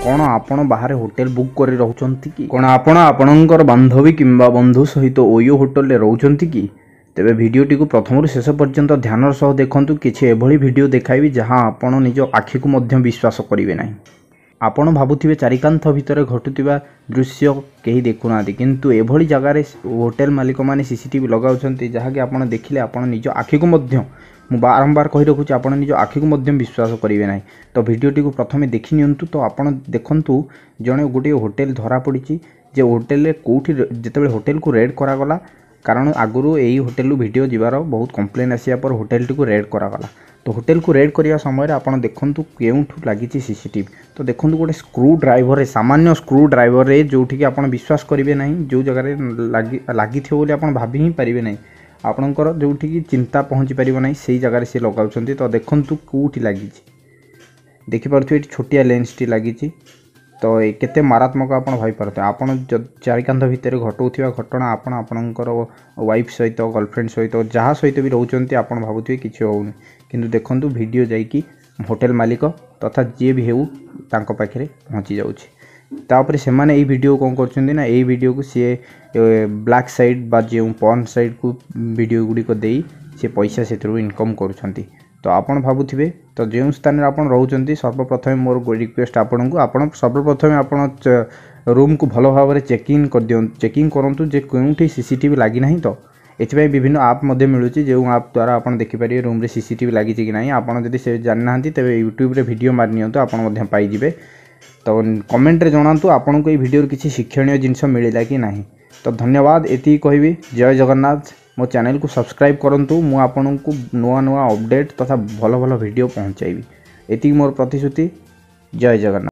कौन आपण बाहर होटेल बुक कर रोचंती कि कौन आपण आपणकर बांधवी किंबा बंधु सहित ओयो होटेल रे रोचंती कि तेबे भिडियोटी को प्रथम शेष पर्यंत ध्यान सह देखंतु किछि एभली भिडियो देखाइबी जहां आपण निज आखि को मध्य विश्वास करिवे नाही। आपण भाबुथिबे चारिकांथ भितर घटुतिबा दृश्य केही देखुना किंतु एभली जगार होटेल मालिक माने सीसीटीवी लगाउछंती जहाकि आपण देखिले आपण निज आखि को मध्य मु बारंबार कही रखुची आपण निज आखि को मध्य विश्वास करिवे नाही। तो भिडियोटी को प्रथमे देखि नियंतु। तो आपण देखंतु जणे गोटे होटेल धरा पड़िची जे होटेल रे कोठी जेतेबेले होटेल को रेड करा गला कारण आगुरु एई होटेल भिडियो जीवार बहुत कंप्लेन आसिया पर होटेल टी को रेड करा गला। तो होटेल को रेड करिया समय आपण देखंतु केउठु लागिची सीसीटीवी। तो देखंतु गोटे स्क्रू ड्राइवर रे सामान्य स्क्रू ड्राइवर रे जोठी कि आपण विश्वास करिवे नाही जो जगह रे लागी थे बोली आपण भाबी ही परिवे नाही आपणकर जोठी कि चिंता पहुँची पारिबो नाही सेही जगह से लगाउछंती। तो देखंतु कोठी लागिची देखि पारथु एठी छोटिया लेंस टी लागिची। तो केते मारात्मक आपण भाई पारते आपण चारिकांध भितर घटौथिबा घटना आपण आपणकर वाइफ सहित गर्लफ्रेंड सहित जहाँ सहित भी रोचंती आपण भाबुथिबे किछि होउनी किंतु देखंतु वीडियो जाईकी होटेल मालिक तथा जे भी हेउ तांको पाखरे पहुँची जाउछि। तापर से माने एई वीडियो कोन करछन्ती ना एई वीडियो को सी ब्लैक साइड बा जे पॉर्न साइड को वीडियो गुडी को देई से पैसा सेथरु इनकम करूछन्ती। तो आपण भाबुथिबे तो जो स्थान रे आपण रहउछन्ती सर्वप्रथम मोर रिक्वेस्ट आपण को आपण सर्वप्रथम आपण रूम को भलो भाव रे चेकिंग करंतु जे कोउठी सीसीटीवी लागी नाही। तो एथिबे विभिन्न ऐप मध्ये मिलुची जे ऐप द्वारा आपण देखि पारिबे रूम रे सीसीटीवी लागी छि कि नाही। आपण जदि से जानि नाहंती तबे यूट्यूब रे वीडियो मार नियंतु आपण मध्ये पाई जिवे। तो कमेंट रे जणांतु आपण को ए वीडियो रे किछि शिक्षणीय जिंस मिलिला कि नाही। तो धन्यवाद एति कहबी। जय जगन्नाथ। मो चैनल को सब्सक्राइब करंतु मु आपन को नुआ नुआ अपडेट तथा भलो भलो वीडियो पहुंचाइबी एति मोर प्रतिश्रुति। जय जगन्नाथ।